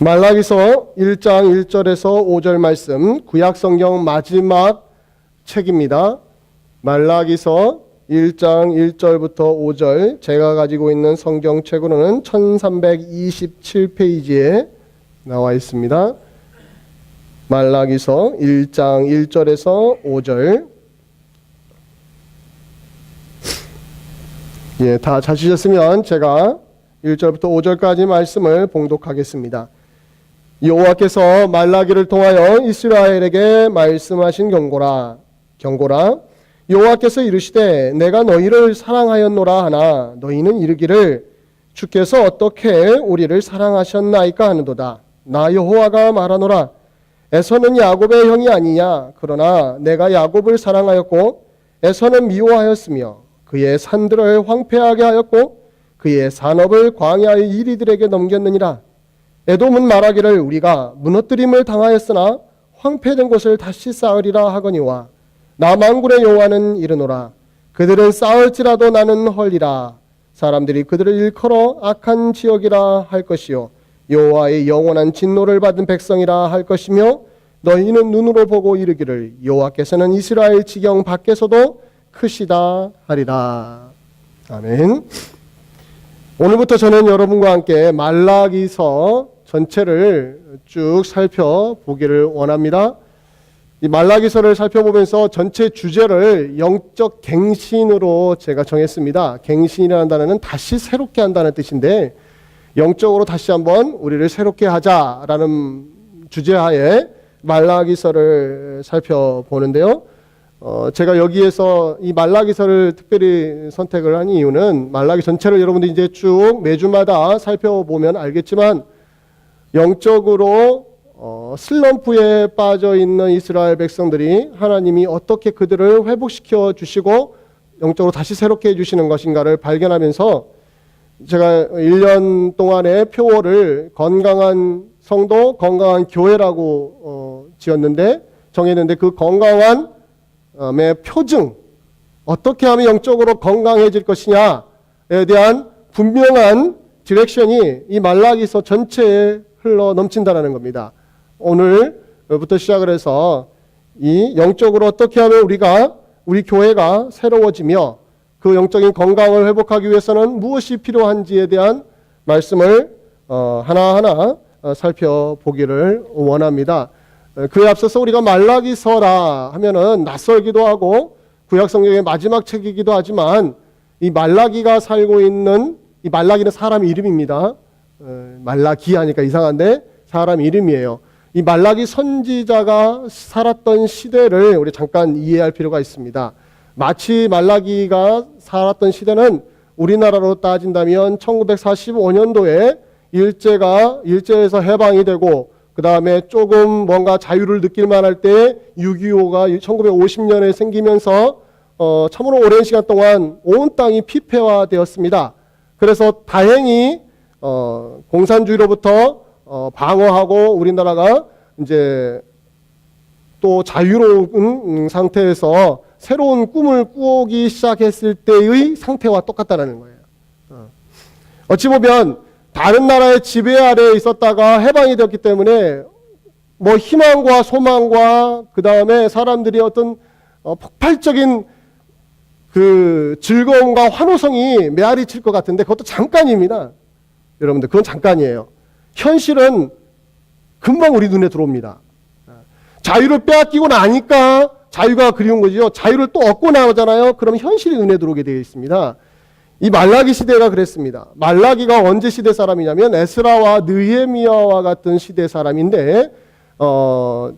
말라기서 1장 1절에서 5절 말씀, 구약성경 마지막 책입니다. 말라기서 1장 1절부터 5절, 제가 가지고 있는 성경책으로는 1327페이지에 나와 있습니다. 말라기서 1장 1절에서 5절. 다 찾으셨으면 제가 1절부터 5절까지 말씀을 봉독하겠습니다. 여호와께서 말라기를 통하여 이스라엘에게 말씀하신 경고라. 여호와께서 이르시되 내가 너희를 사랑하였노라 하나 너희는 이르기를 주께서 어떻게 우리를 사랑하셨나이까 하는도다. 나 여호와가 말하노라. 에서는 야곱의 형이 아니냐. 그러나 내가 야곱을 사랑하였고 에서는 미워하였으며 그의 산들을 황폐하게 하였고 그의 산업을 광야의 이리들에게 넘겼느니라. 에돔은 말하기를 우리가 무너뜨림을 당하였으나 황폐된 곳을 다시 쌓으리라 하거니와 나 만군의 여호와는 이르노라. 그들은 쌓을지라도 나는 헐리라. 사람들이 그들을 일컬어 악한 지역이라 할 것이요 여호와의 영원한 진노를 받은 백성이라 할 것이며 너희는 눈으로 보고 이르기를 여호와께서는 이스라엘 지경 밖에서도 크시다 하리라. 아멘. 오늘부터 저는 여러분과 함께 말라기서 전체를 쭉 살펴보기를 원합니다. 이 말라기서를 살펴보면서 전체 주제를 영적 갱신으로 제가 정했습니다. 갱신이라는 단어는 다시 새롭게 한다는 뜻인데 영적으로 다시 한번 우리를 새롭게 하자라는 주제하에 말라기서를 살펴보는데요. 제가 여기에서 이 말라기서를 특별히 선택을 한 이유는 말라기 전체를 여러분들이 이제 쭉 매주마다 살펴보면 알겠지만 영적으로 슬럼프에 빠져 있는 이스라엘 백성들이 하나님이 어떻게 그들을 회복시켜 주시고 영적으로 다시 새롭게 해주시는 것인가를 발견하면서 제가 1년 동안의 표어를 건강한 성도, 건강한 교회라고 정했는데 그 건강한 표징, 어떻게 하면 영적으로 건강해질 것이냐에 대한 분명한 디렉션이 이 말라기서 전체에 흘러 넘친다는 겁니다. 오늘부터 시작을 해서 이 영적으로 어떻게 하면 우리 교회가 새로워지며 그 영적인 건강을 회복하기 위해서는 무엇이 필요한지에 대한 말씀을 하나하나 살펴보기를 원합니다. 그에 앞서서 우리가 말라기서라 하면은 낯설기도 하고 구약 성경의 마지막 책이기도 하지만 이 말라기가 살고 있는 이 말라기는 사람 이름입니다. 말라기 하니까 이상한데 사람 이름이에요. 이 말라기 선지자가 살았던 시대를 우리 잠깐 이해할 필요가 있습니다. 마치 말라기가 살았던 시대는 우리나라로 따진다면 1945년도에 일제에서 해방이 되고 그 다음에 조금 뭔가 자유를 느낄 만할 때 6.25가 1950년에 생기면서 참으로 오랜 시간 동안 온 땅이 피폐화되었습니다. 그래서 다행히 공산주의로부터 방어하고 우리나라가 이제 또 자유로운 상태에서 새로운 꿈을 꾸기 시작했을 때의 상태와 똑같다는 거예요. 어찌 보면 다른 나라의 지배 아래에 있었다가 해방이 되었기 때문에 뭐 희망과 소망과 그 다음에 사람들이 어떤 폭발적인 그 즐거움과 환호성이 메아리 칠 것 같은데 그것도 잠깐입니다. 여러분들 그건 잠깐이에요. 현실은 금방 우리 눈에 들어옵니다. 자유를 빼앗기고 나니까 자유가 그리운 거죠. 자유를 또 얻고 나오잖아요. 그럼 현실이 눈에 들어오게 되어 있습니다. 이 말라기 시대가 그랬습니다. 말라기가 언제 시대 사람이냐면 에스라와 느헤미야와 같은 시대 사람인데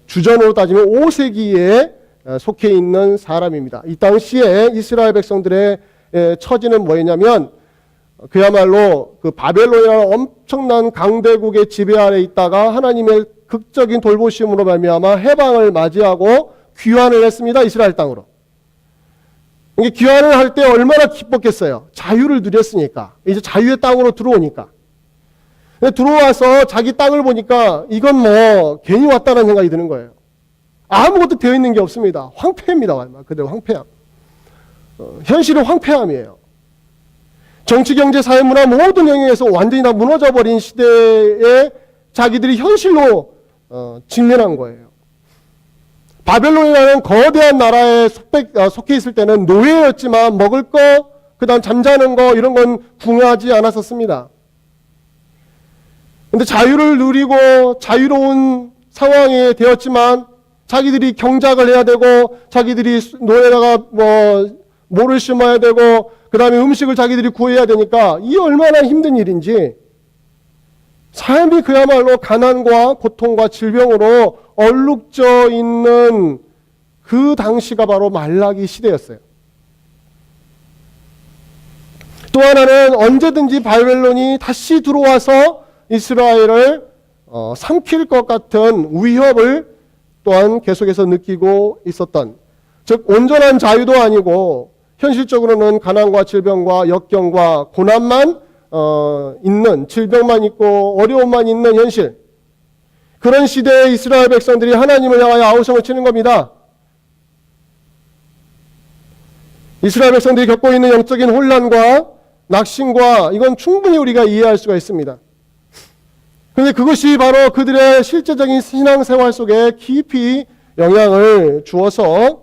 주전으로 따지면 5세기에 속해 있는 사람입니다. 이 당시에 이스라엘 백성들의 처지는 뭐였냐면 그야말로 그 바벨론이라는 엄청난 강대국의 지배 아래 있다가 하나님의 극적인 돌보심으로 말미암아 해방을 맞이하고 귀환을 했습니다. 이스라엘 땅으로. 귀환을 할 때 얼마나 기뻤겠어요. 자유를 누렸으니까. 이제 자유의 땅으로 들어오니까. 들어와서 자기 땅을 보니까 이건 뭐 괜히 왔다는 생각이 드는 거예요. 아무것도 되어 있는 게 없습니다. 황폐입니다. 그대로 황폐함. 현실은 황폐함이에요. 정치, 경제, 사회, 문화 모든 영역에서 완전히 다 무너져버린 시대에 자기들이 현실로 직면한 거예요. 바벨론이라는 거대한 나라에 속해 있을 때는 노예였지만 먹을 거, 그 다음 잠자는 거 이런 건 궁하지 않았었습니다. 근데 자유를 누리고 자유로운 상황이 되었지만 자기들이 경작을 해야 되고 자기들이 노예다가 모를 심어야 되고 그 다음에 음식을 자기들이 구해야 되니까 이 얼마나 힘든 일인지 삶이 그야말로 가난과 고통과 질병으로 얼룩져 있는 그 당시가 바로 말라기 시대였어요. 또 하나는 언제든지 바벨론이 다시 들어와서 이스라엘을 삼킬 것 같은 위협을 또한 계속해서 느끼고 있었던, 즉 온전한 자유도 아니고 현실적으로는 가난과 질병과 역경과 고난만 있는, 질병만 있고 어려움만 있는 현실, 그런 시대에 이스라엘 백성들이 하나님을 향하여 아우성을 치는 겁니다. 이스라엘 백성들이 겪고 있는 영적인 혼란과 낙심과 이건 충분히 우리가 이해할 수가 있습니다. 그런데 그것이 바로 그들의 실제적인 신앙생활 속에 깊이 영향을 주어서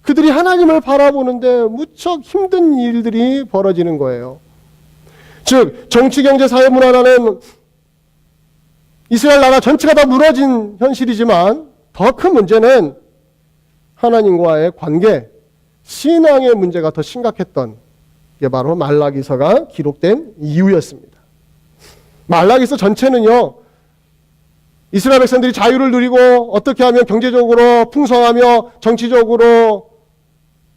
그들이 하나님을 바라보는데 무척 힘든 일들이 벌어지는 거예요. 즉 정치, 경제, 사회, 문화라는 이스라엘 나라 전체가 다 무너진 현실이지만 더 큰 문제는 하나님과의 관계, 신앙의 문제가 더 심각했던 게 바로 말라기서가 기록된 이유였습니다. 말라기서 전체는요, 이스라엘 백성들이 자유를 누리고 어떻게 하면 경제적으로 풍성하며 정치적으로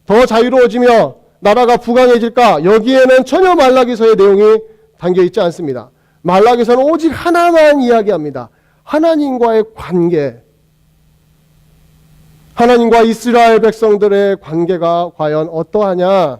더 자유로워지며 나라가 부강해질까, 여기에는 전혀 말라기서의 내용이 담겨 있지 않습니다. 말라기서는 오직 하나만 이야기합니다. 하나님과의 관계, 하나님과 이스라엘 백성들의 관계가 과연 어떠하냐.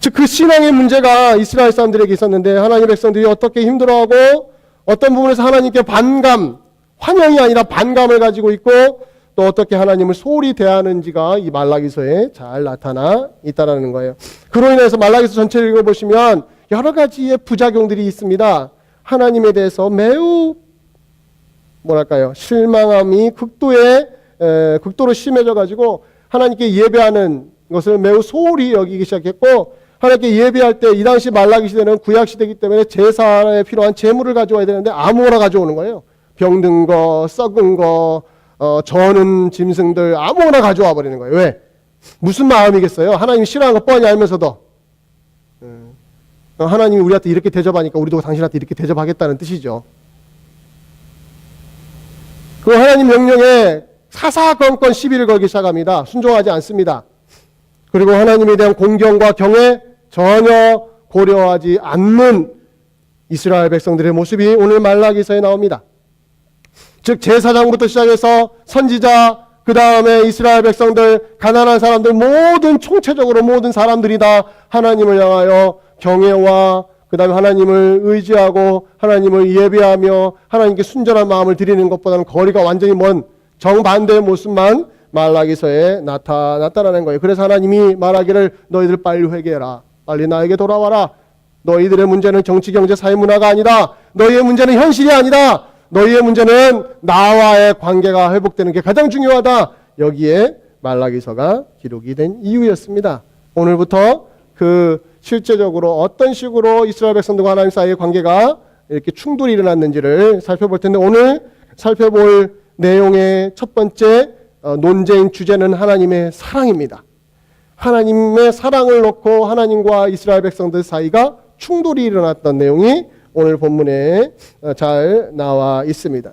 즉 그 신앙의 문제가 이스라엘 사람들에게 있었는데 하나님 백성들이 어떻게 힘들어하고 어떤 부분에서 하나님께 반감, 환영이 아니라 반감을 가지고 있고 또 어떻게 하나님을 소홀히 대하는지가 이 말라기서에 잘 나타나 있다는 거예요. 그로 인해서 말라기서 전체를 읽어보시면 여러 가지의 부작용들이 있습니다. 하나님에 대해서 매우 실망함이 극도로 심해져 가지고 하나님께 예배하는 것을 매우 소홀히 여기기 시작했고, 하나님께 예배할 때 이 당시 말라기 시대는 구약 시대이기 때문에 제사에 필요한 제물을 가져와야 되는데 아무거나 가져오는 거예요. 병든 거, 썩은 거, 저는 짐승들 아무거나 가져와 버리는 거예요. 왜? 무슨 마음이겠어요? 하나님 싫어하는 거 뻔히 알면서도 하나님이 우리한테 이렇게 대접하니까 우리도 당신한테 이렇게 대접하겠다는 뜻이죠. 그 하나님 명령에 사사건건 시비를 걸기 시작합니다. 순종하지 않습니다. 그리고 하나님에 대한 공경과 경외 전혀 고려하지 않는 이스라엘 백성들의 모습이 오늘 말라기서에 나옵니다. 즉 제사장부터 시작해서 선지자, 그 다음에 이스라엘 백성들, 가난한 사람들, 모든 총체적으로 모든 사람들이 다 하나님을 향하여 경외와 그 다음에 하나님을 의지하고 하나님을 예배하며 하나님께 순전한 마음을 드리는 것보다는 거리가 완전히 먼 정반대의 모습만 말라기서에 나타나는 거예요. 그래서 하나님이 말하기를 너희들 빨리 회개해라. 빨리 나에게 돌아와라. 너희들의 문제는 정치, 경제, 사회, 문화가 아니다. 너희의 문제는 현실이 아니다. 너희의 문제는 나와의 관계가 회복되는 게 가장 중요하다. 여기에 말라기서가 기록이 된 이유였습니다. 오늘부터 그 실제적으로 어떤 식으로 이스라엘 백성들과 하나님 사이의 관계가 이렇게 충돌이 일어났는지를 살펴볼 텐데, 오늘 살펴볼 내용의 첫 번째 논제인 주제는 하나님의 사랑입니다. 하나님의 사랑을 놓고 하나님과 이스라엘 백성들 사이가 충돌이 일어났던 내용이 오늘 본문에 잘 나와 있습니다.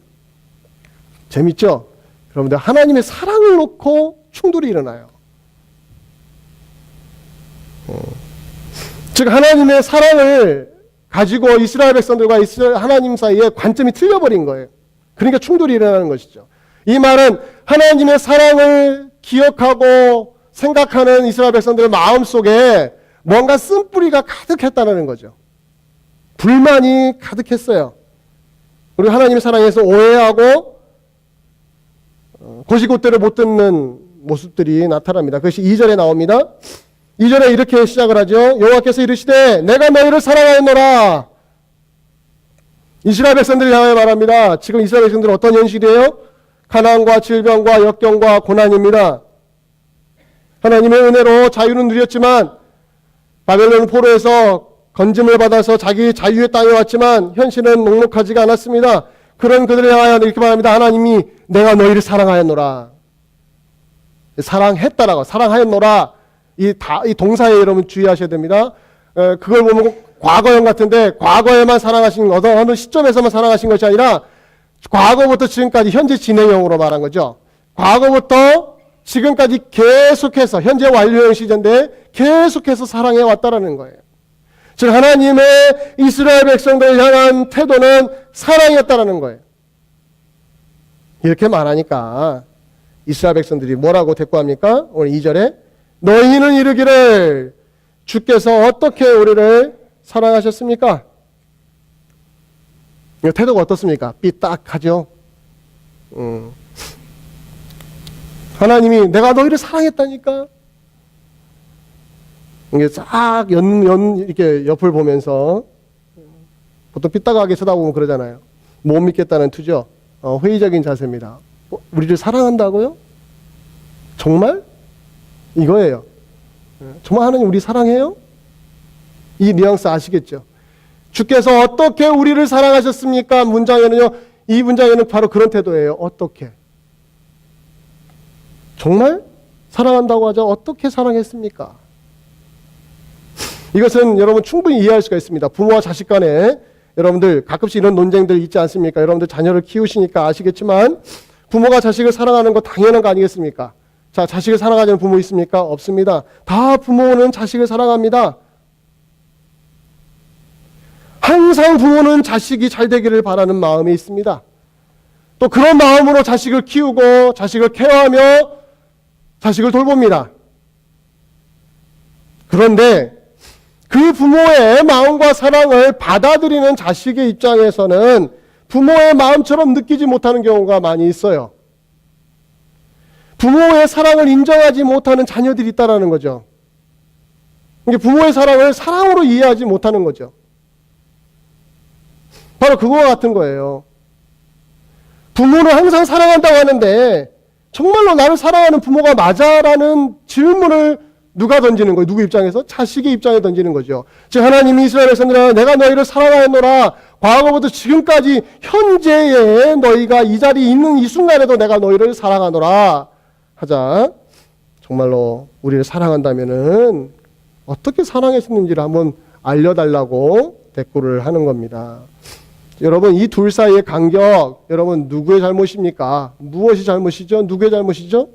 재밌죠? 여러분들, 하나님의 사랑을 놓고 충돌이 일어나요. 즉 하나님의 사랑을 가지고 이스라엘 백성들과 하나님 사이에 관점이 틀려버린 거예요. 그러니까 충돌이 일어나는 것이죠. 이 말은 하나님의 사랑을 기억하고 생각하는 이스라엘 백성들의 마음속에 뭔가 쓴뿌리가 가득했다는 거죠. 불만이 가득했어요. 그리고 하나님의 사랑에서 오해하고 곧이곧대로 못 듣는 모습들이 나타납니다. 그것이 2절에 나옵니다. 2절에 이렇게 시작을 하죠. 여호와께서 이르시되 내가 너희를 사랑하였노라. 이스라엘 백성들을 향하여 말합니다. 지금 이스라엘 백성들은 어떤 현실이에요? 가난과 질병과 역경과 고난입니다. 하나님의 은혜로 자유는 누렸지만 바벨론 포로에서 건짐을 받아서 자기 자유의 땅에 왔지만 현실은 녹록하지가 않았습니다. 그런 그들을 향하여 이렇게 말합니다. 하나님이 내가 너희를 사랑하였노라. 사랑했다라고, 사랑하였노라. 이 동사에 여러분 주의하셔야 됩니다. 그걸 보면 과거형 같은데 과거에만 사랑하신 어느 시점에서만 사랑하신 것이 아니라 과거부터 지금까지 현재 진행형으로 말한 거죠. 과거부터 지금까지 계속해서 현재 완료형 시제인데 계속해서 사랑해 왔다라는 거예요. 즉 하나님의 이스라엘 백성들을 향한 태도는 사랑이었다라는 거예요. 이렇게 말하니까 이스라엘 백성들이 뭐라고 대꾸합니까? 오늘 2절에 너희는 이르기를 주께서 어떻게 우리를 사랑하셨습니까? 태도가 어떻습니까? 삐딱하죠. 하나님이 내가 너희를 사랑했다니까. 이게 싹 이렇게 옆을 보면서 보통 삐딱하게 쳐다보면 그러잖아요. 못 믿겠다는 투죠. 회의적인 자세입니다. 우리를 사랑한다고요? 정말? 이거예요. 정말 하나님 우리 사랑해요? 이 뉘앙스 아시겠죠? 주께서 어떻게 우리를 사랑하셨습니까? 문장에는요, 이 문장에는 바로 그런 태도예요. 어떻게? 정말? 사랑한다고 하죠. 어떻게 사랑했습니까? 이것은 여러분 충분히 이해할 수가 있습니다. 부모와 자식 간에 여러분들 가끔씩 이런 논쟁들 있지 않습니까? 여러분들 자녀를 키우시니까 아시겠지만 부모가 자식을 사랑하는 거 당연한 거 아니겠습니까? 자, 자식을 사랑하지 않는 부모 있습니까? 없습니다. 다 부모는 자식을 사랑합니다. 항상 부모는 자식이 잘 되기를 바라는 마음이 있습니다. 또 그런 마음으로 자식을 키우고 자식을 케어하며 자식을 돌봅니다. 그런데 그 부모의 마음과 사랑을 받아들이는 자식의 입장에서는 부모의 마음처럼 느끼지 못하는 경우가 많이 있어요. 부모의 사랑을 인정하지 못하는 자녀들이 있다는 거죠. 부모의 사랑을 사랑으로 이해하지 못하는 거죠. 바로 그거와 같은 거예요. 부모는 항상 사랑한다고 하는데 정말로 나를 사랑하는 부모가 맞아라는 질문을 누가 던지는 거예요? 누구 입장에서? 자식의 입장에 던지는 거죠. 즉 하나님이 이스라엘 백성들아 내가 너희를 사랑하였노라. 과거부터 지금까지 현재에 너희가 이 자리에 있는 이 순간에도 내가 너희를 사랑하노라 하자. 정말로 우리를 사랑한다면은 어떻게 사랑했는지를 한번 알려달라고 대꾸를 하는 겁니다. 여러분 이 둘 사이의 간격 여러분 누구의 잘못입니까? 무엇이 잘못이죠? 누구의 잘못이죠?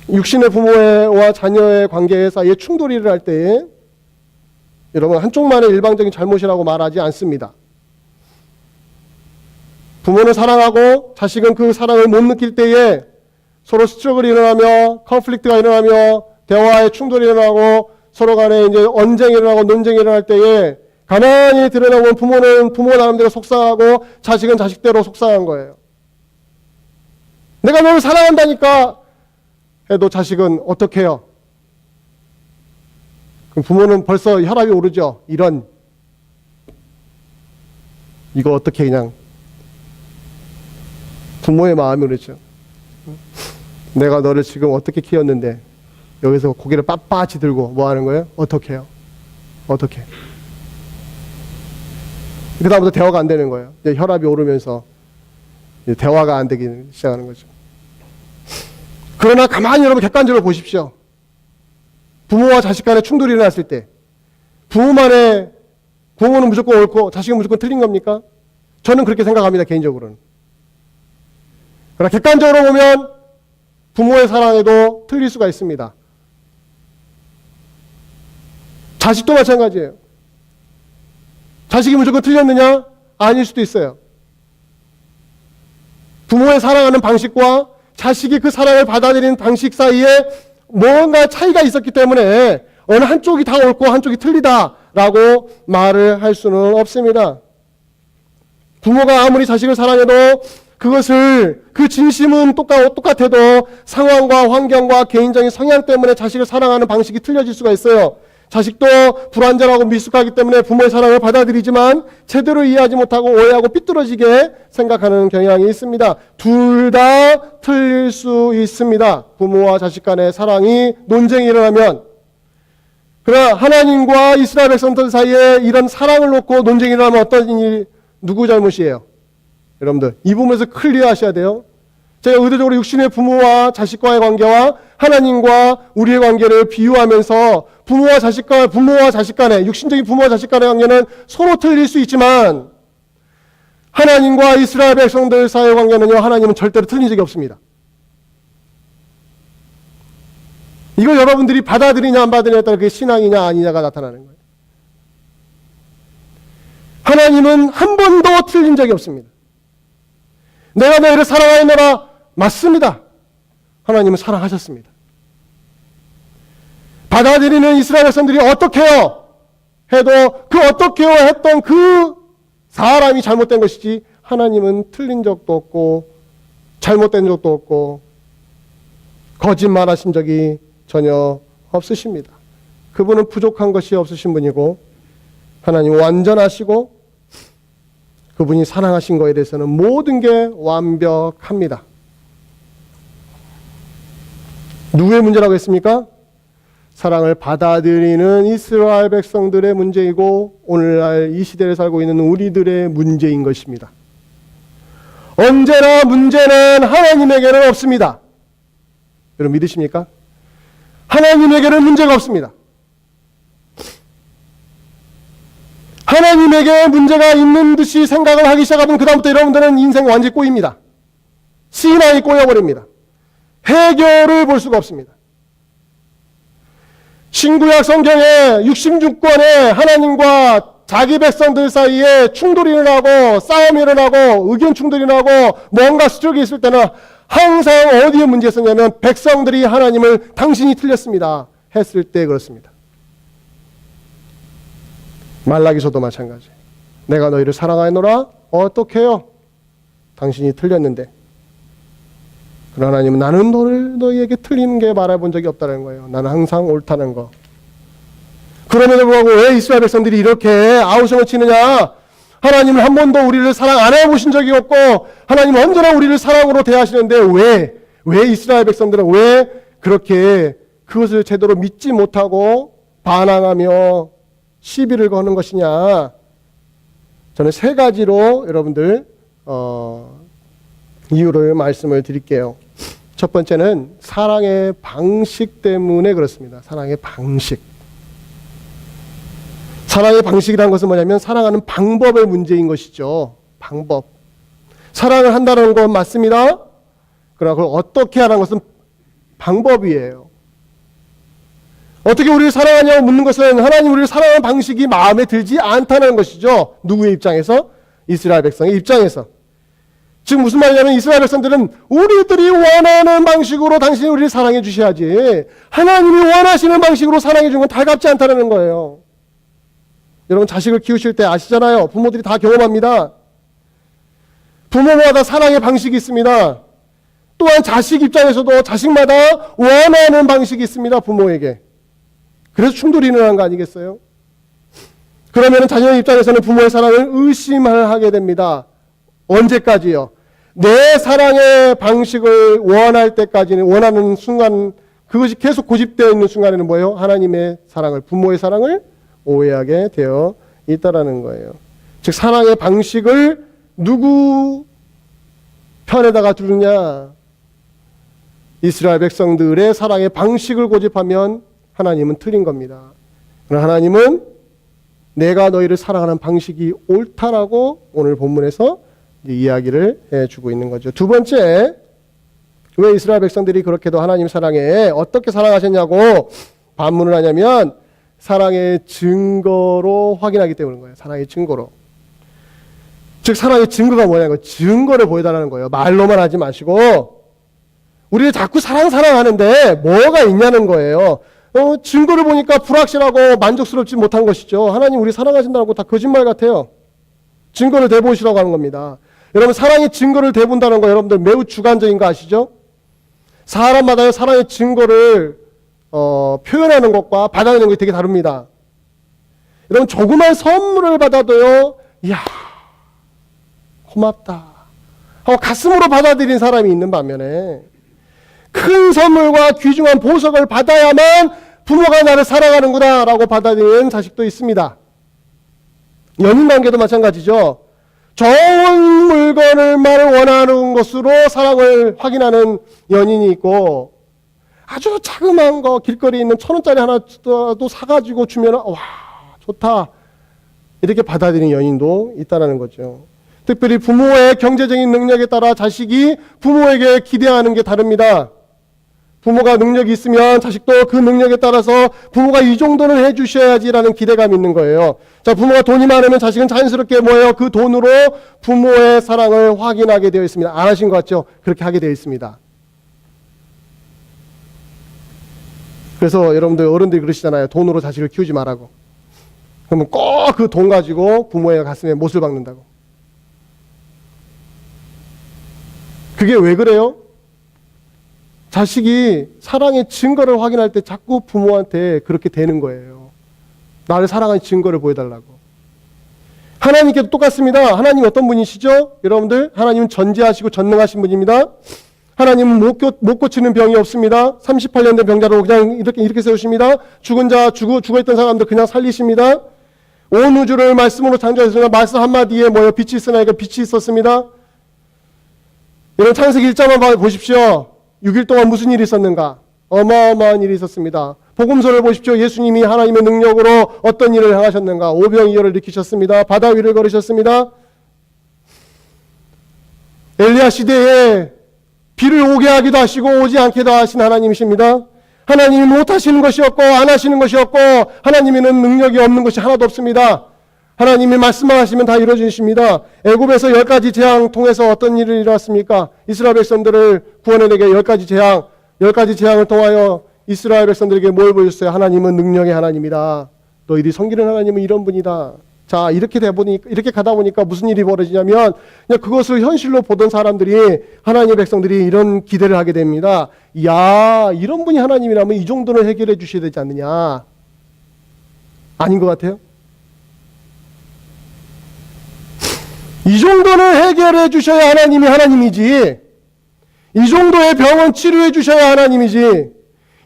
육신의 부모와 자녀의 관계 사이에 충돌이 일어날 때에 여러분 한쪽만의 일방적인 잘못이라고 말하지 않습니다. 부모는 사랑하고 자식은 그 사랑을 못 느낄 때에 서로 스트러글이 일어나며 컨플릭트가 일어나며 대화의 충돌이 일어나고 서로 간에 이제 언쟁이 일어나고 논쟁이 일어날 때에 가만히 들여다보면 부모는 부모 나름대로 속상하고 자식은 자식대로 속상한 거예요. 내가 너를 사랑한다니까 해도 자식은 어떻게 해요? 그럼 부모는 벌써 혈압이 오르죠. 이거 어떻게 그냥 부모의 마음이 그렇죠. 내가 너를 지금 어떻게 키웠는데 여기서 고개를 빳빳이 들고 뭐 하는 거예요? 어떻게 해요? 어떻게? 그 다음부터 대화가 안 되는 거예요. 이제 혈압이 오르면서 이제 대화가 안 되기 시작하는 거죠. 그러나 가만히 여러분 객관적으로 보십시오. 부모와 자식 간의 충돌이 일어났을 때 부모는 무조건 옳고 자식은 무조건 틀린 겁니까? 저는 그렇게 생각합니다. 개인적으로는. 그러나 객관적으로 보면 부모의 사랑에도 틀릴 수가 있습니다. 자식도 마찬가지예요. 자식이 무조건 틀렸느냐? 아닐 수도 있어요. 부모의 사랑하는 방식과 자식이 그 사랑을 받아들이는 방식 사이에 뭔가 차이가 있었기 때문에 어느 한쪽이 다 옳고 한쪽이 틀리다라고 말을 할 수는 없습니다. 부모가 아무리 자식을 사랑해도 그 진심은 똑같아도 상황과 환경과 개인적인 성향 때문에 자식을 사랑하는 방식이 틀려질 수가 있어요. 자식도 불완전하고 미숙하기 때문에 부모의 사랑을 받아들이지만 제대로 이해하지 못하고 오해하고 삐뚤어지게 생각하는 경향이 있습니다. 둘 다 틀릴 수 있습니다. 부모와 자식 간의 사랑이 논쟁이 일어나면. 그러나 하나님과 이스라엘 백성들 사이에 이런 사랑을 놓고 논쟁이 일어나면 어떤 일이, 누구 잘못이에요? 여러분들 이 부분에서 클리어하셔야 돼요. 제가 의도적으로 육신의 부모와 자식과의 관계와 하나님과 우리의 관계를 비유하면서 부모와 자식 간의 육신적인 부모와 자식 간의 관계는 서로 틀릴 수 있지만 하나님과 이스라엘 백성들 사이의 관계는요, 하나님은 절대로 틀린 적이 없습니다. 이걸 여러분들이 받아들이냐 안 받아들이냐에 따라 그게 신앙이냐 아니냐가 나타나는 거예요. 하나님은 한 번도 틀린 적이 없습니다. 내가 너희를 사랑하노라, 맞습니다. 하나님은 사랑하셨습니다. 받아들이는 이스라엘 백성들이 어떻게요? 해도 그 어떻게요 했던 그 사람이 잘못된 것이지 하나님은 틀린 적도 없고 잘못된 적도 없고 거짓말하신 적이 전혀 없으십니다. 그분은 부족한 것이 없으신 분이고 하나님 완전하시고 그분이 사랑하신 것에 대해서는 모든 게 완벽합니다. 누구의 문제라고 했습니까? 사랑을 받아들이는 이스라엘 백성들의 문제이고 오늘날 이 시대를 살고 있는 우리들의 문제인 것입니다. 언제나 문제는 하나님에게는 없습니다. 여러분 믿으십니까? 하나님에게는 문제가 없습니다. 하나님에게 문제가 있는 듯이 생각을 하기 시작하면 그다음부터 여러분들은 인생 완전히 꼬입니다. 신앙이 꼬여버립니다. 해결을 볼 수가 없습니다. 신구약 성경에 66권에 하나님과 자기 백성들 사이에 충돌이 일어나고 싸움이 일어나고 의견 충돌이 일어나고 뭔가 수적이 있을 때는 항상 어디에 문제가 있었냐면 백성들이 하나님을 당신이 틀렸습니다 했을 때 그렇습니다. 말라기서도 마찬가지. 내가 너희를 사랑하노라. 어떻게 해요? 당신이 틀렸는데. 그러나 하나님은 나는 너희에게 틀린 게 말해본 적이 없다는 거예요. 나는 항상 옳다는 거. 그럼에도 불구하고 왜 이스라엘 백성들이 이렇게 아우성을 치느냐? 하나님은 한 번도 우리를 사랑 안 해보신 적이 없고 하나님은 언제나 우리를 사랑으로 대하시는데 왜 이스라엘 백성들은 왜 그렇게 그것을 제대로 믿지 못하고 반항하며 시비를 거는 것이냐? 저는 세 가지로 여러분들 이유를 말씀을 드릴게요. 첫 번째는 사랑의 방식 때문에 그렇습니다. 사랑의 방식. 사랑의 방식이라는 것은 뭐냐면 사랑하는 방법의 문제인 것이죠. 방법. 사랑을 한다는 건 맞습니다. 그러나 그걸 어떻게 하라는 것은 방법이에요. 어떻게 우리를 사랑하냐고 묻는 것은 하나님 우리를 사랑하는 방식이 마음에 들지 않다는 것이죠. 누구의 입장에서? 이스라엘 백성의 입장에서. 지금 무슨 말이냐면 이스라엘 백성들은 우리들이 원하는 방식으로 당신이 우리를 사랑해 주셔야지 하나님이 원하시는 방식으로 사랑해 주는 건 달갑지 않다는 거예요. 여러분 자식을 키우실 때 아시잖아요. 부모들이 다 경험합니다. 부모마다 사랑의 방식이 있습니다. 또한 자식 입장에서도 자식마다 원하는 방식이 있습니다. 부모에게. 그래서 충돌이 일어나는 거 아니겠어요? 그러면 자녀의 입장에서는 부모의 사랑을 의심하게 됩니다. 언제까지요? 내 사랑의 방식을 원할 때까지는 원하는 순간 그것이 계속 고집되어 있는 순간에는 뭐예요? 하나님의 사랑을 부모의 사랑을 오해하게 되어 있다라는 거예요. 즉 사랑의 방식을 누구 편에다가 두느냐? 이스라엘 백성들의 사랑의 방식을 고집하면 하나님은 틀린 겁니다. 그러나 하나님은 내가 너희를 사랑하는 방식이 옳다라고 오늘 본문에서 이야기를 해주고 있는 거죠. 두 번째, 왜 이스라엘 백성들이 그렇게도 하나님 사랑에 어떻게 사랑하셨냐고 반문을 하냐면 사랑의 증거로 확인하기 때문인 거예요. 사랑의 증거로. 즉 사랑의 증거가 뭐냐고 증거를 보여달라는 거예요. 말로만 하지 마시고 우리를 자꾸 사랑하는데 뭐가 있냐는 거예요. 증거를 보니까 불확실하고 만족스럽지 못한 것이죠. 하나님 우리 사랑하신다고 다 거짓말 같아요. 증거를 대보시라고 하는 겁니다. 여러분 사랑의 증거를 대본다는 거 여러분들 매우 주관적인 거 아시죠? 사람마다 사랑의 증거를 표현하는 것과 받아내는 것이 되게 다릅니다. 여러분, 조그만 선물을 받아도요, 이야, 고맙다 하고 가슴으로 받아들인 사람이 있는 반면에 큰 선물과 귀중한 보석을 받아야만 부모가 나를 사랑하는구나 라고 받아들이는 자식도 있습니다. 연인관계도 마찬가지죠. 좋은 물건을만 원하는 것으로 사랑을 확인하는 연인이 있고, 아주 자그마한 거 길거리에 있는 1,000원짜리 하나도 사가지고 주면 와 좋다 이렇게 받아들이는 연인도 있다는 거죠. 특별히 부모의 경제적인 능력에 따라 자식이 부모에게 기대하는 게 다릅니다. 부모가 능력이 있으면 자식도 그 능력에 따라서 부모가 이 정도는 해주셔야지라는 기대감이 있는 거예요. 자, 부모가 돈이 많으면 자식은 자연스럽게 뭐예요? 그 돈으로 부모의 사랑을 확인하게 되어 있습니다. 안 하신 것 같죠? 그렇게 하게 되어 있습니다. 그래서 여러분들 어른들이 그러시잖아요. 돈으로 자식을 키우지 말라고. 그러면 꼭 그 돈 가지고 부모의 가슴에 못을 박는다고. 그게 왜 그래요? 자식이 사랑의 증거를 확인할 때 자꾸 부모한테 그렇게 되는 거예요. 나를 사랑하는 증거를 보여달라고. 하나님께도 똑같습니다. 하나님 어떤 분이시죠? 여러분들, 하나님은 전지하시고 전능하신 분입니다. 하나님은 못 고치는 병이 없습니다. 38년 된 병자로 그냥 이렇게 세우십니다. 죽은 자, 죽어있던 사람들 그냥 살리십니다. 온 우주를 말씀으로 창조하셨습니다. 말씀 한마디에 뭐예요? 빛이 있으나이까 빛이 있었습니다. 이런 창세기 1장만 보십시오. 6일 동안 무슨 일이 있었는가? 어마어마한 일이 있었습니다. 복음서를 보십시오. 예수님이 하나님의 능력으로 어떤 일을 행하셨는가? 오병이어를 일으키셨습니다. 바다 위를 걸으셨습니다. 엘리야 시대에 비를 오게 하기도 하시고 오지 않게도 하신 하나님이십니다. 하나님이 못하시는 것이 없고 안 하시는 것이 없고 하나님에는 능력이 없는 것이 하나도 없습니다. 하나님이 말씀만 하시면 다 이루어지십니다. 애굽에서 10가지 재앙 통해서 어떤 일이 일어났습니까? 이스라엘 백성들을 구원해내게 10가지 재앙을 통하여 이스라엘 백성들에게 뭘 보여줬어요? 하나님은 능력의 하나님이다. 너희들이 섬기는 하나님은 이런 분이다. 자, 이렇게 가다 보니까 무슨 일이 벌어지냐면, 그냥 그것을 현실로 보던 사람들이, 하나님의 백성들이 이런 기대를 하게 됩니다. 야, 이런 분이 하나님이라면 이 정도는 해결해 주셔야 되지 않느냐. 아닌 것 같아요? 이 정도는 해결해 주셔야 하나님이 하나님이지. 이 정도의 병은 치료해 주셔야 하나님이지.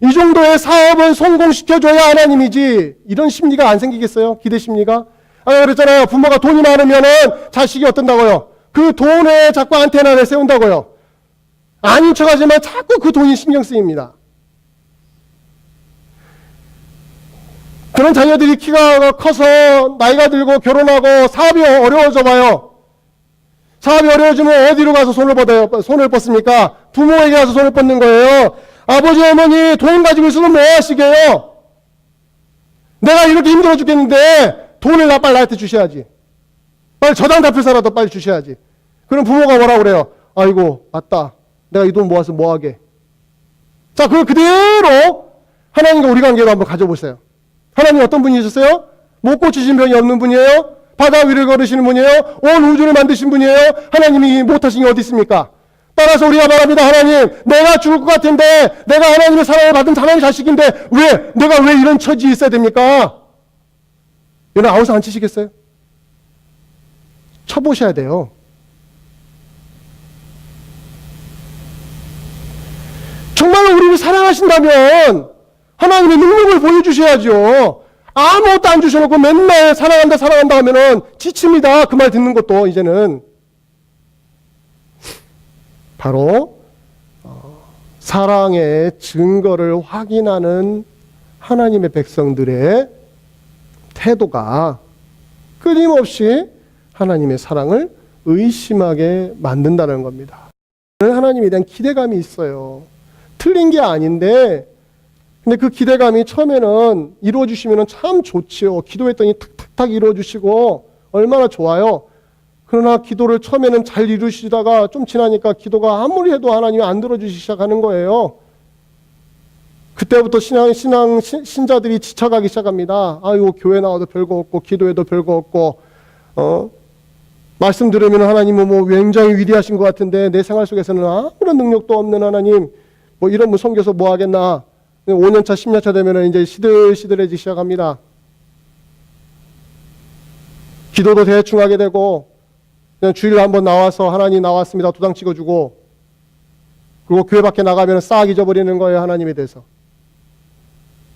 이 정도의 사업은 성공시켜줘야 하나님이지. 이런 심리가 안 생기겠어요? 기대 심리가? 그랬잖아요. 부모가 돈이 많으면은 자식이 어떤다고요? 그 돈에 자꾸 안테나를 세운다고요. 아닌 척하지만 자꾸 그 돈이 신경 쓰입니다. 그런 자녀들이 키가 커서 나이가 들고 결혼하고 사업이 어려워져 봐요. 사업이 어려워지면 어디로 가서 손을 뻗습니까? 부모에게 가서 손을 뻗는 거예요. 아버지, 어머니 돈 가지고 있으면 뭐 하시게요? 내가 이렇게 힘들어 죽겠는데 돈을 빨리 나한테 주셔야지. 빨리 저당 갚을사라도 빨리 주셔야지. 그럼 부모가 뭐라 그래요? 아이고, 맞다. 내가 이 돈 모아서 뭐 하게. 자, 그걸 그대로 하나님과 우리 관계로 한번 가져보세요. 하나님 어떤 분이셨어요? 못 고치신 병이 없는 분이에요? 바다 위를 걸으시는 분이에요? 온 우주를 만드신 분이에요? 하나님이 못하신 게 어디 있습니까? 따라서 우리가 말합니다. 하나님, 내가 죽을 것 같은데 내가 하나님의 사랑을 받은 하나님의 자식인데 내가 왜 이런 처지에 있어야 됩니까? 여러분, 아우스 안 치시겠어요? 쳐보셔야 돼요. 정말로 우리를 사랑하신다면 하나님의 능력을 보여주셔야죠. 아무것도 안 주셔놓고 맨날 사랑한다 하면은 지칩니다. 그 말 듣는 것도 이제는. 바로 사랑의 증거를 확인하는 하나님의 백성들의 태도가 끊임없이 하나님의 사랑을 의심하게 만든다는 겁니다. 하나님에 대한 기대감이 있어요. 틀린 게 아닌데, 근데 그 기대감이 처음에는 이루어주시면 참 좋지요. 기도했더니 탁탁탁 이루어주시고 얼마나 좋아요. 그러나 기도를 처음에는 잘 이루시다가 좀 지나니까 기도가 아무리 해도 하나님이 안 들어주시기 시작하는 거예요. 그때부터 신자들이 지쳐가기 시작합니다. 아이고, 교회 나와도 별거 없고 기도해도 별거 없고 말씀 들으면 하나님은 뭐 굉장히 위대하신 것 같은데 내 생활 속에서는 아무런 능력도 없는 하나님, 뭐 이런 분 섬겨서 뭐 하겠나. 5년차, 10년차 되면 이제 시들시들해지기 시작합니다. 기도도 대충 하게 되고, 그냥 주일에 한번 나와서 하나님 나왔습니다. 도장 찍어주고, 그리고 교회 밖에 나가면 싹 잊어버리는 거예요. 하나님에 대해서.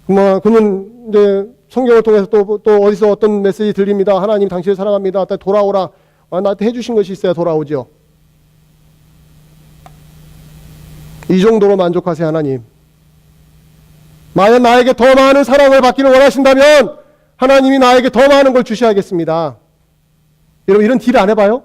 그러면 이제 성경을 통해서 또 어디서 어떤 메시지 들립니다. 하나님 당신을 사랑합니다. 돌아오라. 나한테 해주신 것이 있어야 돌아오죠. 이 정도로 만족하세요, 하나님. 만약 나에게 더 많은 사랑을 받기를 원하신다면 하나님이 나에게 더 많은 걸 주셔야겠습니다. 여러분 이런 딜 안 해봐요?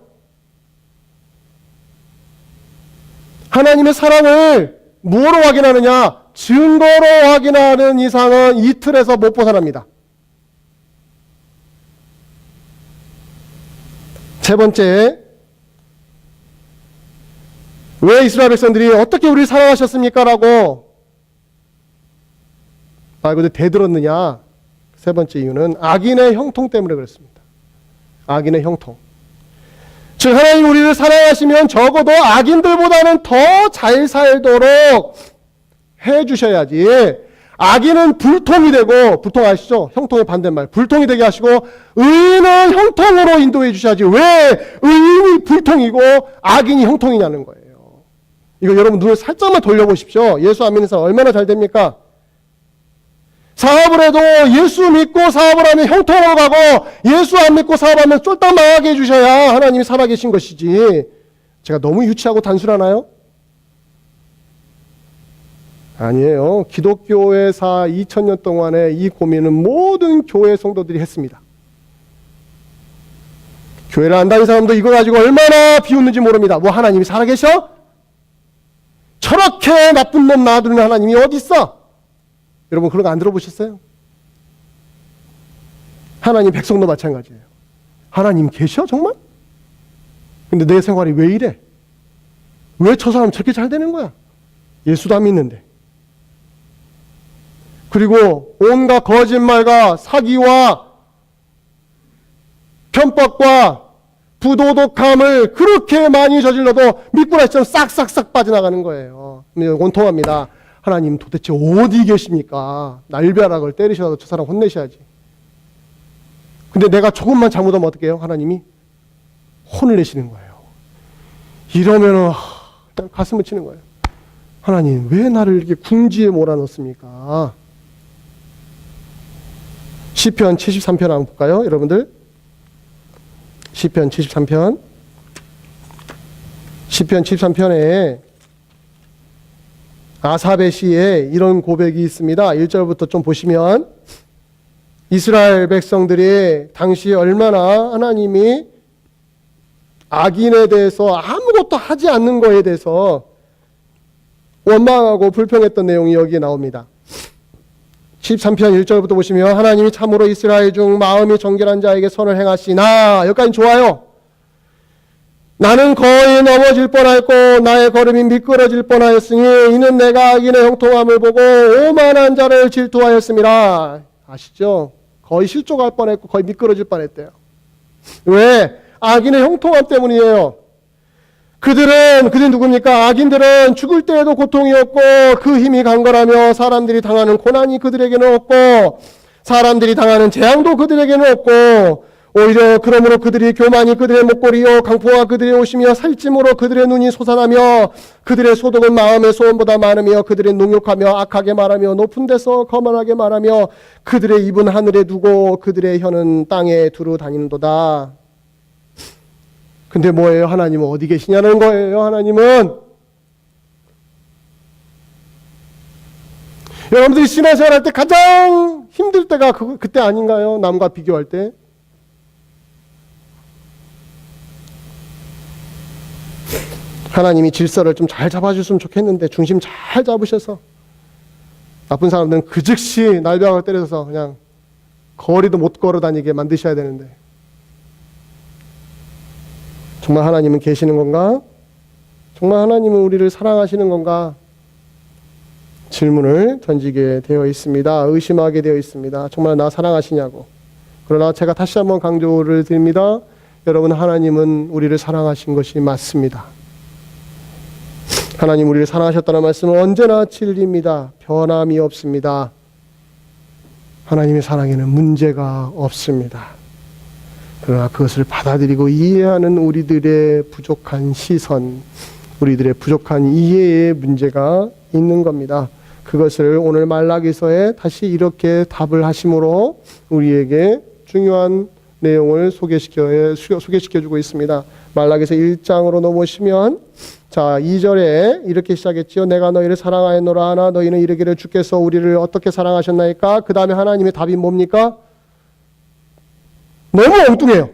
하나님의 사랑을 무엇으로 확인하느냐? 증거로 확인하는 이상은 이 틀에서 못 벗어납니다. 세 번째, 왜 이스라엘 백성들이 어떻게 우리를 사랑하셨습니까? 라고 말고 대들었느냐? 세 번째 이유는 악인의 형통 때문에 그렇습니다. 악인의 형통. 즉 하나님 우리를 사랑하시면 적어도 악인들보다는 더 잘 살도록 해주셔야지, 악인은 불통이 되고, 불통 아시죠? 형통의 반대말. 불통이 되게 하시고 의인은 형통으로 인도해 주셔야지 왜 의인이 불통이고 악인이 형통이냐는 거예요. 이거 여러분 눈을 살짝만 돌려보십시오. 예수 안 믿는 사람 얼마나 잘 됩니까? 사업을 해도 예수 믿고 사업을 하면 형통으로 가고, 예수 안 믿고 사업하면 쫄딱 망하게 해주셔야 하나님이 살아계신 것이지. 제가 너무 유치하고 단순하나요? 아니에요. 기독교회사 2000년 동안의 이 고민은 모든 교회 성도들이 했습니다. 교회를 안 다니는 사람도 이거 가지고 얼마나 비웃는지 모릅니다. 뭐 하나님이 살아계셔? 저렇게 나쁜 놈 놔두는 하나님이 어디 있어? 여러분 그런 거 안 들어보셨어요? 하나님 백성도 마찬가지예요. 하나님 계셔 정말? 근데 내 생활이 왜 이래? 왜 저 사람 저렇게 잘 되는 거야? 예수도 안 믿는데. 그리고 온갖 거짓말과 사기와 편법과 부도덕함을 그렇게 많이 저질러도 미꾸라지처럼 싹싹싹 빠져나가는 거예요. 원통합니다. 하나님 도대체 어디 계십니까? 날벼락을 때리셔도 저 사람 혼내셔야지. 근데 내가 조금만 잘못하면 어떻게 해요? 하나님이 혼을 내시는 거예요. 이러면은 가슴을 치는 거예요. 하나님 왜 나를 이렇게 궁지에 몰아넣습니까? 시편 73편 한번 볼까요? 여러분들 시편 73편 73편에 아삽의 시에 이런 고백이 있습니다. 1절부터 좀 보시면 이스라엘 백성들이 당시 얼마나 하나님이 악인에 대해서 아무것도 하지 않는 거에 대해서 원망하고 불평했던 내용이 여기에 나옵니다. 13편 1절부터 보시면 하나님이 참으로 이스라엘 중 마음이 정결한 자에게 선을 행하시나, 여기까지 좋아요. 나는 거의 넘어질 뻔했고 나의 걸음이 미끄러질 뻔하였으니 이는 내가 악인의 형통함을 보고 오만한 자를 질투하였습니다. 아시죠? 거의 실족할 뻔했고 거의 미끄러질 뻔했대요. 왜? 악인의 형통함 때문이에요. 그들은 누굽니까? 악인들은 죽을 때에도 고통이 없고 그 힘이 강건하며 사람들이 당하는 고난이 그들에게는 없고 사람들이 당하는 재앙도 그들에게는 없고 오히려 그러므로 그들이 교만이 그들의 목걸이요 강포가 그들의 옷이며 살찜으로 그들의 눈이 솟아나며 그들의 소득은 마음의 소원보다 많으며 그들의 농욕하며 악하게 말하며 높은 데서 거만하게 말하며 그들의 입은 하늘에 두고 그들의 혀는 땅에 두루 다니는도다. 근데 뭐예요? 하나님은 어디 계시냐는 거예요. 하나님은 여러분들이 신앙생활 할 때 가장 힘들 때가 그때 아닌가요? 남과 비교할 때. 하나님이 질서를 좀 잘 잡아주셨으면 좋겠는데 중심 잘 잡으셔서 나쁜 사람들은 그 즉시 날벼락을 때려서 그냥 거리도 못 걸어 다니게 만드셔야 되는데 정말 하나님은 계시는 건가? 정말 하나님은 우리를 사랑하시는 건가? 질문을 던지게 되어 있습니다. 의심하게 되어 있습니다. 정말 나 사랑하시냐고. 그러나 제가 다시 한번 강조를 드립니다. 여러분 하나님은 우리를 사랑하신 것이 맞습니다. 하나님 우리를 사랑하셨다는 말씀은 언제나 진리입니다. 변함이 없습니다. 하나님의 사랑에는 문제가 없습니다. 그러나 그것을 받아들이고 이해하는 우리들의 부족한 시선, 우리들의 부족한 이해에 문제가 있는 겁니다. 그것을 오늘 말라기서에 다시 이렇게 답을 하심으로 우리에게 중요한 내용을 소개시켜주고 있습니다. 말라기서 1장으로 넘어오시면 자 2절에 이렇게 시작했지요. 내가 너희를 사랑하였노라 하나 너희는 이르기를 주께서 우리를 어떻게 사랑하셨나이까? 그 다음에 하나님의 답이 뭡니까? 너무 엉뚱해요.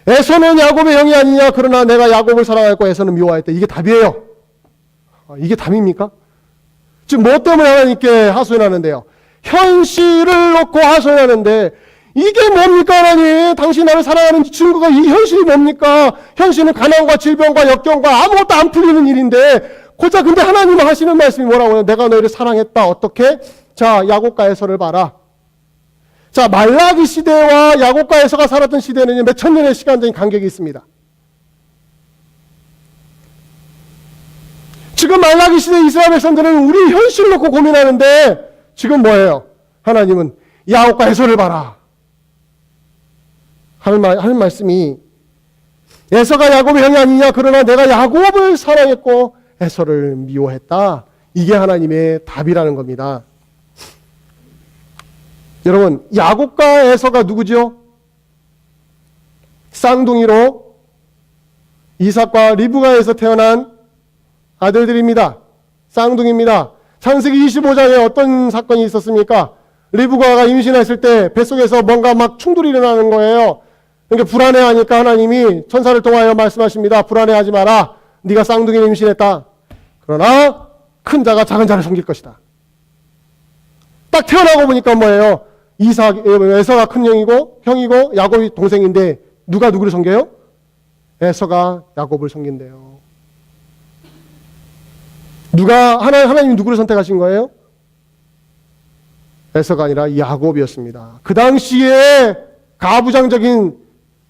에서는 야곱의 형이 아니냐? 그러나 내가 야곱을 사랑하였고 에서는 미워하였다. 이게 답이에요. 이게 답입니까? 지금 뭐 때문에 하나님께 하소연하는데요? 현실을 놓고 하소연하는데 이게 뭡니까 하나님? 당신이 나를 사랑하는 증거가 이 현실이 뭡니까? 현실은 가난과 질병과 역경과 아무것도 안 풀리는 일인데 고작 근데 하나님은 하시는 말씀이 뭐라고요? 내가 너희를 사랑했다. 어떻게? 자 야곱과 에서를 봐라. 자 말라기 시대와 야곱과 에서가 살았던 시대는 몇 천 년의 시간적인 간격이 있습니다. 지금 말라기 시대 이스라엘 백성들은 우리 현실을 놓고 고민하는데 지금 뭐예요? 하나님은 야곱과 에서를 봐라. 하는 말씀이 에서가 야곱의 형이 아니냐? 그러나 내가 야곱을 사랑했고 에서를 미워했다. 이게 하나님의 답이라는 겁니다. 여러분 야곱과 에서가 누구죠? 쌍둥이로 이삭과 리브가에서 태어난 아들들입니다. 쌍둥이입니다. 창세기 25장에 어떤 사건이 있었습니까? 리브가가 임신했을 때 뱃속에서 뭔가 막 충돌이 일어나는 거예요. 그러니까 불안해하니까 하나님이 천사를 통하여 말씀하십니다. 불안해하지 마라. 네가 쌍둥이를 임신했다. 그러나 큰 자가 작은 자를 섬길 것이다. 딱 태어나고 보니까 뭐예요? 에서가 큰 형이고 야곱이 동생인데 누가 누구를 섬겨요? 에서가 야곱을 섬긴대요. 하나님이 누구를 선택하신 거예요? 에서가 아니라 야곱이었습니다. 그 당시에 가부장적인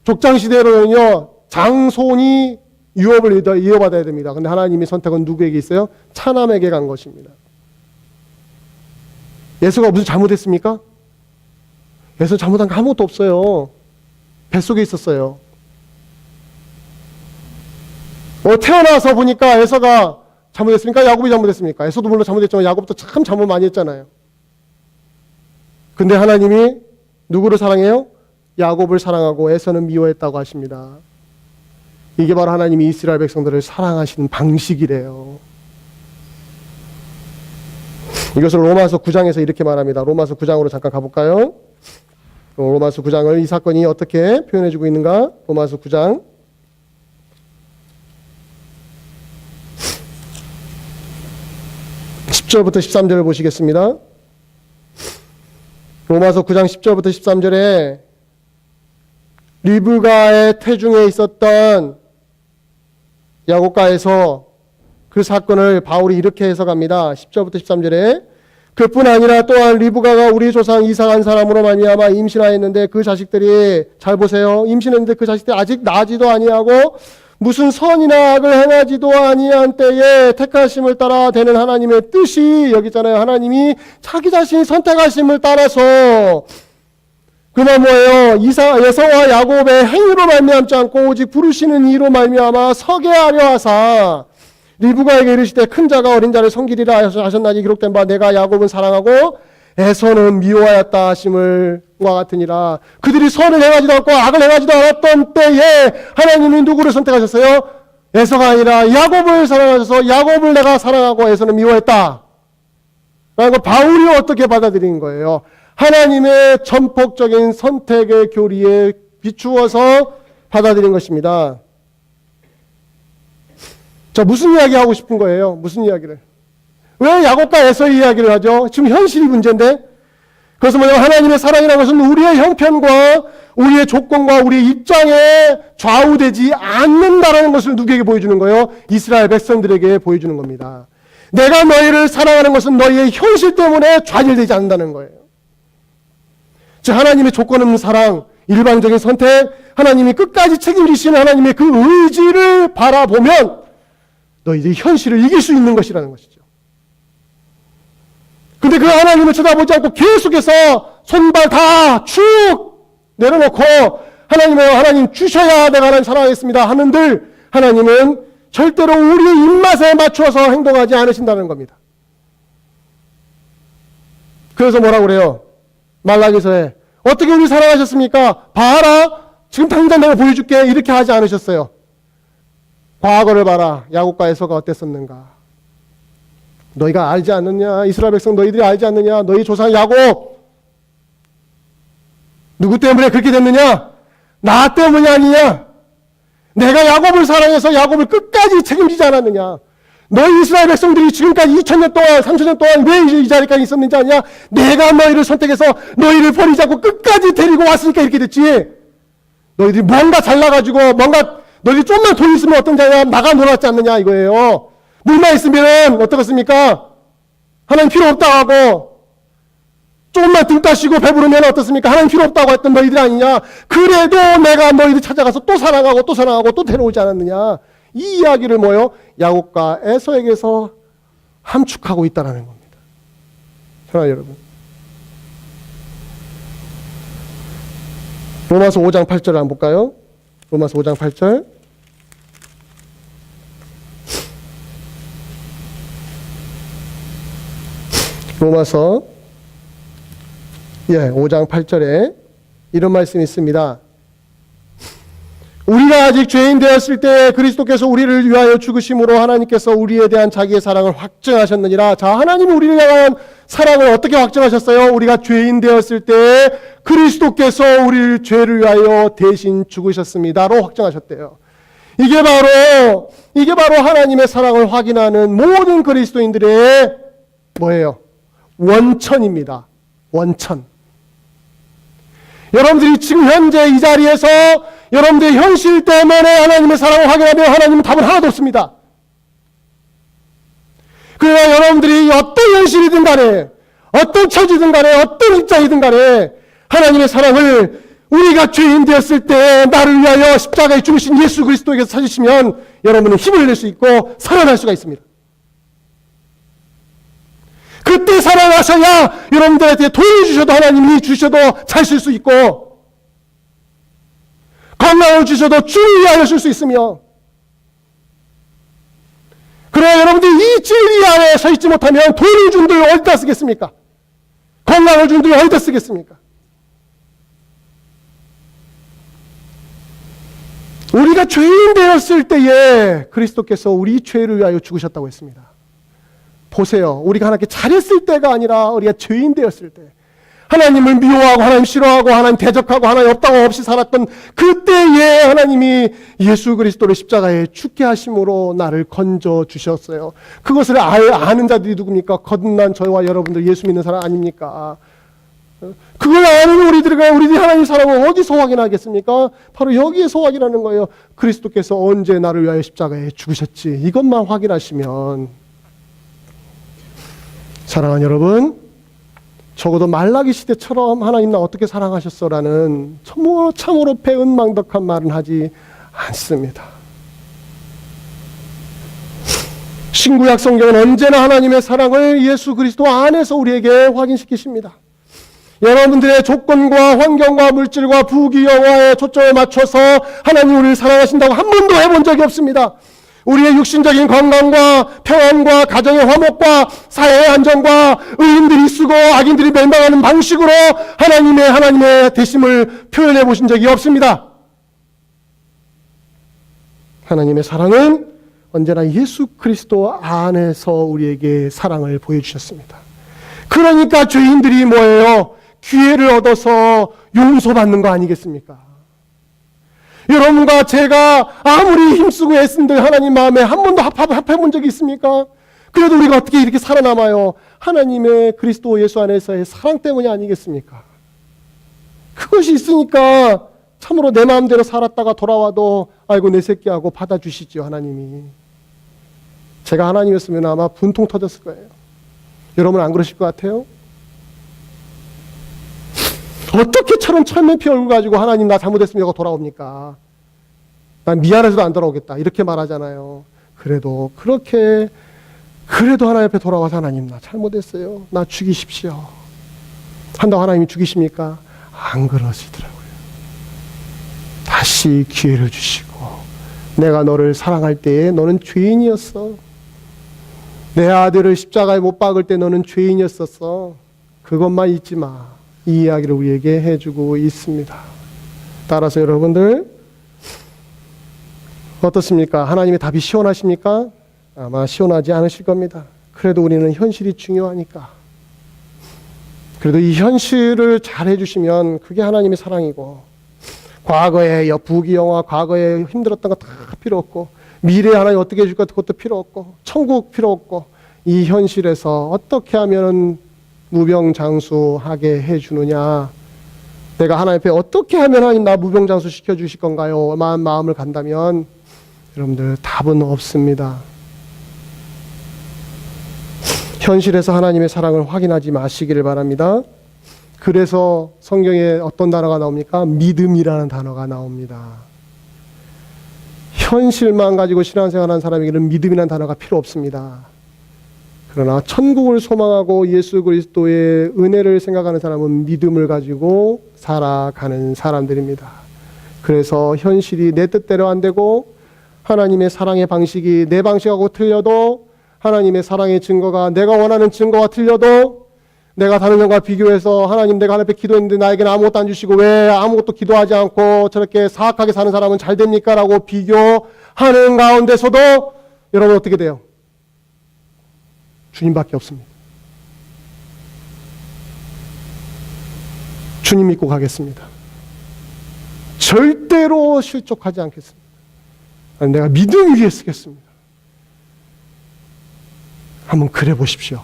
족장시대로는요, 장손이 유업을 이어받아야 됩니다. 근데 하나님의 선택은 누구에게 있어요? 차남에게 간 것입니다. 에서가 무슨 잘못했습니까? 에서 잘못한 게 아무것도 없어요. 뱃속에 있었어요. 태어나서 보니까 에서가 잘못했습니까? 야곱이 잘못했습니까? 에서도 물론 잘못했지만 야곱도 참 잘못 많이 했잖아요. 근데 하나님이 누구를 사랑해요? 야곱을 사랑하고 에서는 미워했다고 하십니다. 이게 바로 하나님이 이스라엘 백성들을 사랑하시는 방식이래요. 이것을 로마서 9장에서 이렇게 말합니다. 로마서 9장으로 잠깐 가볼까요? 로마서 9장을 이 사건이 어떻게 표현해주고 있는가? 로마서 9장 10절부터 13절을 보시겠습니다. 로마서 9장 10절부터 13절에 리브가의 태중에 있었던 야곱과에서 그 사건을 바울이 이렇게 해석합니다. 10절부터 13절에 그뿐 아니라 또한 리브가가 우리 조상 이삭 한 사람으로 말미암아 임신하였는데 그 자식들이 잘 보세요. 임신했는데 그 자식들이 아직 나지도 아니하고 무슨 선이나 악을 행하지도 아니한 때에 택하심을 따라 되는 하나님의 뜻이 여기 있잖아요. 하나님이 자기 자신이 선택하심을 따라서 그만 뭐예요? 에서와 야곱의 행위로 말미암지 않고 오직 부르시는 이로 말미암아 서게 하려 하사 리브가에게 이르시되 큰 자가 어린 자를 섬기리라 하셨나니 기록된 바 내가 야곱은 사랑하고 에서는 미워하였다 하심을 과 같으니라. 그들이 선을 행하지도 않고 악을 행하지도 않았던 때에 하나님이 누구를 선택하셨어요? 에서가 아니라 야곱을 사랑하셔서 야곱을 내가 사랑하고 에서는 미워했다 라는 걸 바울이 어떻게 받아들인 거예요? 하나님의 전폭적인 선택의 교리에 비추어서 받아들인 것입니다. 자, 무슨 이야기 하고 싶은 거예요? 무슨 이야기를? 왜 야곱과 에서의 이야기를 하죠? 지금 현실이 문제인데. 그래서 뭐냐면 하나님의 사랑이라는 것은 우리의 형편과 우리의 조건과 우리의 입장에 좌우되지 않는다라는 것을 누구에게 보여주는 거예요? 이스라엘 백성들에게 보여주는 겁니다. 내가 너희를 사랑하는 것은 너희의 현실 때문에 좌절되지 않는다는 거예요. 즉 하나님의 조건 없는 사랑, 일방적인 선택, 하나님이 끝까지 책임지시는 하나님의 그 의지를 바라보면 너희들이 현실을 이길 수 있는 것이라는 것이죠. 근데 그 하나님을 쳐다보지 않고 계속해서 손발 다 축 내려놓고 하나님이요, 하나님 주셔야 내가 하나님 사랑하겠습니다 하는들 하나님은 절대로 우리의 입맛에 맞춰서 행동하지 않으신다는 겁니다. 그래서 뭐라고 그래요? 말라기서에 어떻게 우리 사랑하셨습니까? 봐라, 지금 당장 내가 보여줄게, 이렇게 하지 않으셨어요. 과거를 봐라. 야곱과 에서가 어땠었는가? 너희가 알지 않느냐? 이스라엘 백성 너희들이 알지 않느냐? 너희 조상 야곱 누구 때문에 그렇게 됐느냐? 나 때문이 아니냐? 내가 야곱을 사랑해서 야곱을 끝까지 책임지지 않았느냐? 너희 이스라엘 백성들이 지금까지 2000년 동안 3000년 동안 왜 이 자리까지 있었는지 아냐? 내가 너희를 선택해서 너희를 버리지 않고 끝까지 데리고 왔으니까 이렇게 됐지. 너희들이 뭔가 잘나가지고 뭔가 너희들이 좀만 돈 있으면 어떤 자냐? 나가 놀았지 않느냐 이거예요. 물만 있으면 어떻겠습니까? 하나님 필요 없다고 하고 조금만 등 따시고 배부르면 어떻습니까? 하나님 필요 없다고 했던 너희들이 아니냐? 그래도 내가 너희들 찾아가서 또 사랑하고 또 사랑하고 또 데려오지 않았느냐? 이 이야기를 뭐요? 야곱과 에서에게서 함축하고 있다는 겁니다. 사랑하는 여러분, 로마서 5장 8절 한번 볼까요? 로마서 5장 8절. 로마서 5장 8절에 이런 말씀이 있습니다. 우리가 아직 죄인 되었을 때 그리스도께서 우리를 위하여 죽으심으로 하나님께서 우리에 대한 자기의 사랑을 확증하셨느니라. 자, 하나님이 우리를 향한 사랑을 어떻게 확증하셨어요? 우리가 죄인 되었을 때 그리스도께서 우리를 죄를 위하여 대신 죽으셨습니다로 확증하셨대요. 이게 바로 하나님의 사랑을 확인하는 모든 그리스도인들의 뭐예요? 원천입니다. 원천. 여러분들이 지금 현재 이 자리에서 여러분들의 현실 때문에 하나님의 사랑을 확인하면 하나님은 답은 하나도 없습니다. 그러나 여러분들이 어떤 현실이든 간에 어떤 처지든 간에 어떤 입장이든 간에 하나님의 사랑을 우리가 죄인 되었을 때 나를 위하여 십자가에 죽으신 예수 그리스도에게서 찾으시면 여러분은 힘을 낼 수 있고 살아날 수가 있습니다. 그때 살아나셔야 여러분들한테 돈을 주셔도 하나님이 주셔도 잘 쓸 수 있고 건강을 주셔도 주를 위하여 쓸 수 있으며, 그러나 여러분들이 이 진리 안에 서 있지 못하면 돈을 준들 어디다 쓰겠습니까? 건강을 준들 어디다 쓰겠습니까? 우리가 죄인 되었을 때에 그리스도께서 우리 죄를 위하여 죽으셨다고 했습니다. 보세요. 우리가 하나님께 잘했을 때가 아니라 우리가 죄인 되었을 때, 하나님을 미워하고 하나님 싫어하고 하나님 대적하고 하나님 없다고 없이 살았던 그때에 하나님이 예수 그리스도를 십자가에 죽게 하심으로 나를 건져 주셨어요. 그것을 아는 자들이 누굽니까? 거듭난 저와 여러분들 예수 믿는 사람 아닙니까? 그걸 아는 우리들이 하나님 사랑을 어디서 확인하겠습니까? 바로 여기에서 확인하는 거예요. 그리스도께서 언제 나를 위하여 십자가에 죽으셨지? 이것만 확인하시면, 사랑하는 여러분, 적어도 말라기 시대처럼 하나님 나 어떻게 사랑하셨어라는 참으로 배은망덕한 말은 하지 않습니다. 신구약 성경은 언제나 하나님의 사랑을 예수 그리스도 안에서 우리에게 확인시키십니다. 여러분들의 조건과 환경과 물질과 부귀영화에 초점을 맞춰서 하나님 우리를 사랑하신다고 한 번도 해본 적이 없습니다. 우리의 육신적인 건강과 평안과 가정의 화목과 사회의 안정과 의인들이 쓰고 악인들이 멸망하는 방식으로 하나님의 대심을 표현해 보신 적이 없습니다. 하나님의 사랑은 언제나 예수 그리스도 안에서 우리에게 사랑을 보여주셨습니다. 그러니까 죄인들이 뭐예요? 기회를 얻어서 용서받는 거 아니겠습니까? 여러분과 제가 아무리 힘쓰고 애쓴들 하나님 마음에 한 번도 합해본 적이 있습니까? 그래도 우리가 어떻게 이렇게 살아남아요? 하나님의 그리스도 예수 안에서의 사랑 때문이 아니겠습니까? 그것이 있으니까 참으로 내 마음대로 살았다가 돌아와도 아이고 내 새끼하고 받아주시지요. 하나님이. 제가 하나님이었으면 아마 분통 터졌을 거예요. 여러분 안 그러실 것 같아요? 어떻게 저런 철면피 얼굴 가지고 하나님 나 잘못했습니다 하고 돌아옵니까? 난 미안해서도 안 돌아오겠다 이렇게 말하잖아요. 그래도 하나님 앞에 돌아와서 하나님 나 잘못했어요. 나 죽이십시오. 한다고 하나님이 죽이십니까? 안 그러시더라고요. 다시 기회를 주시고 내가 너를 사랑할 때에 너는 죄인이었어. 내 아들을 십자가에 못 박을 때 너는 죄인이었었어. 그것만 잊지 마. 이 이야기를 우리에게 해주고 있습니다. 따라서 여러분들 어떻습니까? 하나님의 답이 시원하십니까? 아마 시원하지 않으실 겁니다. 그래도 우리는 현실이 중요하니까. 그래도 이 현실을 잘 해주시면 그게 하나님의 사랑이고, 과거의 부귀영화, 과거에 힘들었던 거 다 필요 없고, 미래에 하나님 어떻게 해줄까 그것도 필요 없고, 천국 필요 없고, 이 현실에서 어떻게 하면 무병장수하게 해주느냐, 내가 하나님 앞에 어떻게 하면 하나님 나 무병장수 시켜주실 건가요? 마음을 간다면 여러분들 답은 없습니다. 현실에서 하나님의 사랑을 확인하지 마시기를 바랍니다. 그래서 성경에 어떤 단어가 나옵니까? 믿음이라는 단어가 나옵니다. 현실만 가지고 신앙생활하는 사람에게는 믿음이라는 단어가 필요 없습니다. 그러나 천국을 소망하고 예수 그리스도의 은혜를 생각하는 사람은 믿음을 가지고 살아가는 사람들입니다. 그래서 현실이 내 뜻대로 안 되고 하나님의 사랑의 방식이 내 방식하고 틀려도, 하나님의 사랑의 증거가 내가 원하는 증거와 틀려도, 내가 다른 점과 비교해서 하나님 내가 하나님 앞에 기도했는데 나에게는 아무것도 안 주시고 왜 아무것도 기도하지 않고 저렇게 사악하게 사는 사람은 잘 됩니까? 라고 비교하는 가운데서도 여러분 어떻게 돼요? 주님밖에 없습니다. 주님 믿고 가겠습니다. 절대로 실족하지 않겠습니다. 내가 믿음 위에 쓰겠습니다. 한번 그래 보십시오.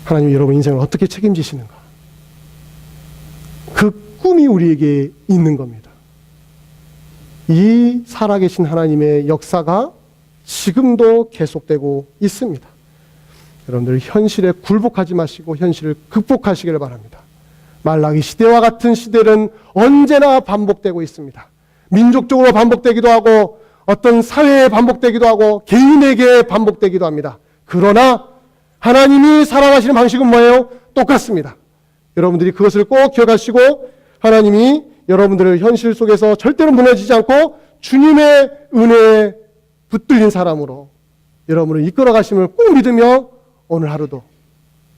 하나님이 여러분 인생을 어떻게 책임지시는가. 그 꿈이 우리에게 있는 겁니다. 이 살아계신 하나님의 역사가 지금도 계속되고 있습니다. 여러분들 현실에 굴복하지 마시고 현실을 극복하시기를 바랍니다. 말라기 시대와 같은 시대는 언제나 반복되고 있습니다. 민족적으로 반복되기도 하고 어떤 사회에 반복되기도 하고 개인에게 반복되기도 합니다. 그러나 하나님이 사랑하시는 방식은 뭐예요? 똑같습니다. 여러분들이 그것을 꼭 기억하시고 하나님이 여러분들을 현실 속에서 절대로 무너지지 않고 주님의 은혜에 붙들린 사람으로 여러분을 이끌어 가심을 꼭 믿으며 오늘 하루도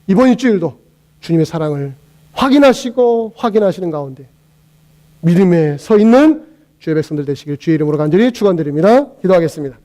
이번 일주일도 주님의 사랑을 확인하시는 가운데 믿음에 서 있는 주의 백성들 되시길 주의 이름으로 간절히 축원드립니다. 기도하겠습니다.